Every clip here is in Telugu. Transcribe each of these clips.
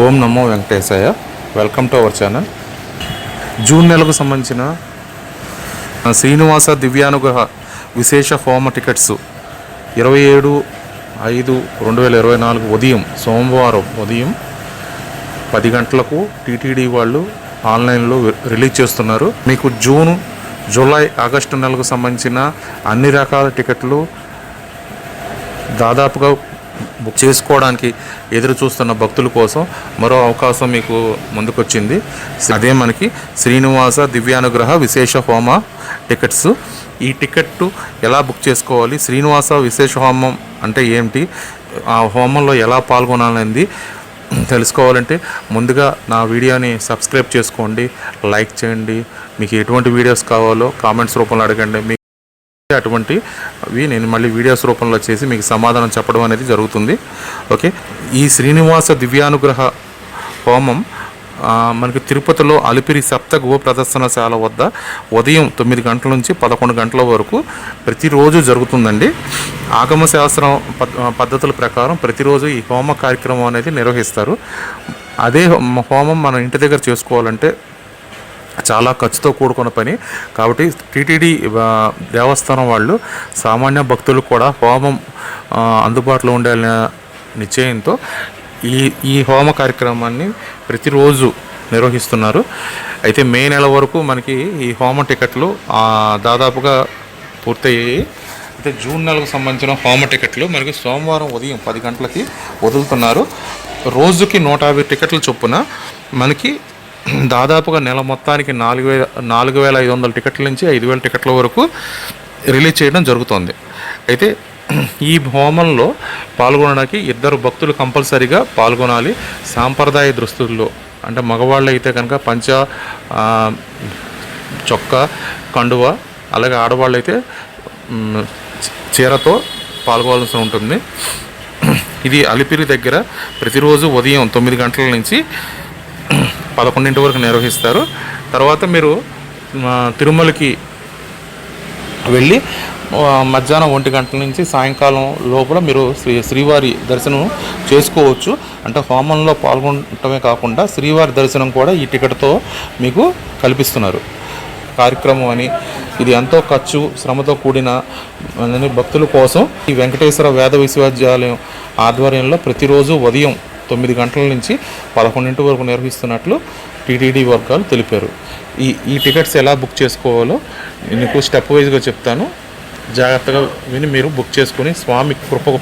Om Namo Venkatesaya. Welcome to our channel. June నెలకు సంబంధించిన శ్రీనివాస దివ్యానుగ్రహ విశేష హోమ టికెట్స్ 27/5/2024 ఉదయం సోమవారం ఉదయం 10 గంటలకు టీటీడీ వాళ్ళు ఆన్లైన్లో రిలీజ్ చేస్తున్నారు. మీకు జూన్, జూలై, ఆగస్టు నెలకు సంబంధించిన అన్ని రకాల టికెట్లు దాదాపుగా బుక్ చేసుకోవడానికి ఎదురు చూస్తున్న భక్తుల కోసం మరో అవకాశం మీకు ముందుకొచ్చింది. అదే మనకి శ్రీనివాస దివ్యానుగ్రహ విశేష హోమ టికెట్స్. ఈ టికెట్ ఎలా బుక్ చేసుకోవాలి, శ్రీనివాస విశేష హోమం అంటే ఏమిటి, ఆ హోమంలో ఎలా పాల్గొనాలనేది తెలుసుకోవాలంటే ముందుగా నా వీడియోని సబ్స్క్రైబ్ చేసుకోండి, లైక్ చేయండి. మీకు ఎటువంటి వీడియోస్ కావాలో కామెంట్స్ రూపంలో అడగండి. మీకు అటువంటివి నేను మళ్ళీ వీడియోస్ రూపంలో చేసి మీకు సమాధానం చెప్పడం అనేది జరుగుతుంది. ఓకే, ఈ శ్రీనివాస దివ్యానుగ్రహ హోమం మనకి తిరుపతిలో అలిపిరి సప్త గో ప్రదర్శనశాల వద్ద ఉదయం 9 గంటల నుంచి 11 గంటల వరకు ప్రతిరోజు జరుగుతుందండి. ఆగమ శాస్త్రం పద్ధతుల ప్రకారం ప్రతిరోజు ఈ హోమ కార్యక్రమం అనేది నిర్వహిస్తారు. అదే హోమం మనం ఇంటి దగ్గర చేసుకోవాలంటే చాలా ఖర్చుతో కూడుకున్న పని. కాబట్టి టీటీడీ దేవస్థానం వాళ్ళు సామాన్య భక్తులు కూడా హోమం అందుబాటులో ఉండాలనే నిశ్చయంతో ఈ హోమ కార్యక్రమాన్ని ప్రతిరోజు నిర్వహిస్తున్నారు. అయితే మే నెల వరకు మనకి ఈ హోమ టికెట్లు దాదాపుగా పూర్తయ్యాయి. అయితే జూన్ నెలకు సంబంధించిన హోమ టికెట్లు మనకి సోమవారం ఉదయం 10 గంటలకి వదులుతున్నారు. రోజుకి 150 టికెట్ల చొప్పున మనకి దాదాపుగా నెల మొత్తానికి 4,500 టికెట్ల నుంచి 5,000 టికెట్ల వరకు రిలీజ్ చేయడం జరుగుతుంది. అయితే ఈ హోమంలో పాల్గొనడానికి 2 భక్తులు కంపల్సరీగా పాల్గొనాలి. సాంప్రదాయ దుస్తుల్లో అంటే మగవాళ్ళు అయితే కనుక పంచ, చొక్కా, కండువ, అలాగే ఆడవాళ్ళు అయితే చీరతో పాల్గొవాల్సి ఉంటుంది. ఇది అలిపిరి దగ్గర ప్రతిరోజు ఉదయం 9 గంటల నుంచి 11 వరకు నిర్వహిస్తారు. తర్వాత మీరు తిరుమలకి వెళ్ళి మధ్యాహ్నం 1 గంటల నుంచి సాయంకాలం లోపల మీరు శ్రీవారి దర్శనం చేసుకోవచ్చు. అంటే హోమంలో పాల్గొనటమే కాకుండా శ్రీవారి దర్శనం కూడా ఈ టికెట్తో మీకు కల్పిస్తున్నారు కార్యక్రమం అని. ఇది ఎంతో ఖర్చు, శ్రమతో కూడిన భక్తుల కోసం ఈ వెంకటేశ్వర వేద విశ్వవిద్యాలయం ఆధ్వర్యంలో ప్రతిరోజు ఉదయం 9 గంటల నుంచి 11 వరకు నిర్వహిస్తున్నట్లు టీటీడీ వర్గాలు తెలిపారు. ఈ టికెట్స్ ఎలా బుక్ చేసుకోవాలో మీకు స్టెప్ వైజ్గా చెప్తాను. జాగ్రత్తగా విని మీరు బుక్ చేసుకుని స్వామి కృపకు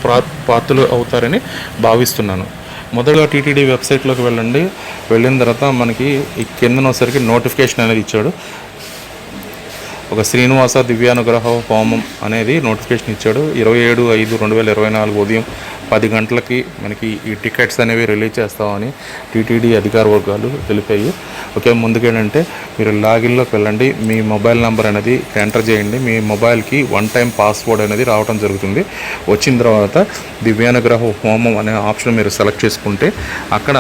పాత్రలు అవుతారని భావిస్తున్నాను. మొదటగా టీటీడీ వెబ్సైట్లోకి వెళ్ళండి. వెళ్ళిన తర్వాత మనకి ఈ కిందనోసరికి నోటిఫికేషన్ అనేది ఇచ్చాడు. ఒక శ్రీనివాస దివ్యానుగ్రహ హోమం అనేది నోటిఫికేషన్ ఇచ్చాడు. 27/5/2024 ఉదయం 10 గంటలకి మనకి ఈ టికెట్స్ అనేవి రిలీజ్ చేస్తామని టీటీడీ అధికార వర్గాలు తెలిపాయి. ఓకే, ముందుకేంటంటే మీరు లాగిన్లోకి వెళ్ళండి. మీ మొబైల్ నెంబర్ అనేది ఎంటర్ చేయండి. మీ మొబైల్కి 1 టైం పాస్వర్డ్ అనేది రావడం జరుగుతుంది. వచ్చిన తర్వాత దివ్యానుగ్రహ హోమం అనే ఆప్షన్ మీరు సెలెక్ట్ చేసుకుంటే అక్కడ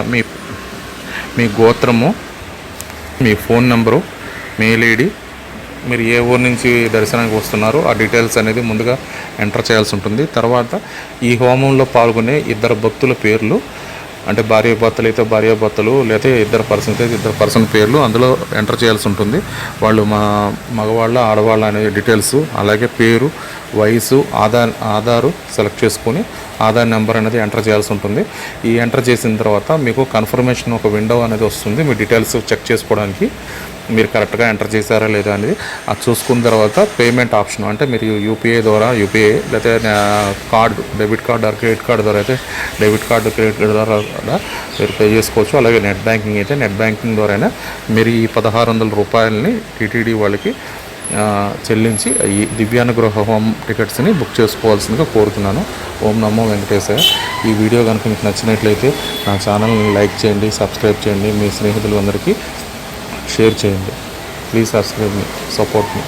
మీ గోత్రము, మీ ఫోన్ నెంబరు, మెయిల్ ఐడి, మీరు ఏ ఊరు నుంచి దర్శనానికి వస్తున్నారో ఆ డీటెయిల్స్ అనేది ముందుగా ఎంటర్ చేయాల్సి ఉంటుంది. తర్వాత ఈ హోమంలో పాల్గొనే 2 భక్తుల పేర్లు, అంటే భార్యాభర్తలు అయితే భార్యాభర్తలు, లేకపోతే 2 పర్సన్స్ అయితే 2 పర్సన్ పేర్లు అందులో ఎంటర్ చేయాల్సి ఉంటుంది. వాళ్ళు మగవాళ్ళ ఆడవాళ్ళ అనే డీటెయిల్స్, అలాగే పేరు, వయసు, ఆధారు సెలెక్ట్ చేసుకొని ఆధార్ నెంబర్ అనేది ఎంటర్ చేయాల్సి ఉంటుంది. ఈ ఎంటర్ చేసిన తర్వాత మీకు కన్ఫర్మేషన్ ఒక విండో అనేది వస్తుంది. మీ డీటెయిల్స్ చెక్ చేసుకోవడానికి మీరు కరెక్ట్గా ఎంటర్ చేశారా లేదా అనేది అది చూసుకున్న తర్వాత పేమెంట్ ఆప్షన్, అంటే మీరు యూపీఐ ద్వారా లేకపోతే card, debit card or credit card ద్వారా అయితే డెబిట్ కార్డు, క్రెడిట్ కార్డు ద్వారా మీరు పే చేసుకోవచ్చు. అలాగే నెట్ బ్యాంకింగ్ అయితే నెట్ బ్యాంకింగ్ ద్వారా మీరు ఈ 1,600 రూపాయలని టీటీడీ వాళ్ళకి చెల్లించి ఈ దివ్యానుగ్రహ హోమ్ టికెట్స్ని బుక్ చేసుకోవాల్సిందిగా కోరుతున్నాను. ఓం నమో వెంకటేశాయ. ఈ వీడియో కనుక మీకు నచ్చినట్లయితే నా ఛానల్ని లైక్ చేయండి, సబ్స్క్రైబ్ చేయండి, మీ స్నేహితులందరికీ షేర్ చేయండి. Please subscribe me, support me.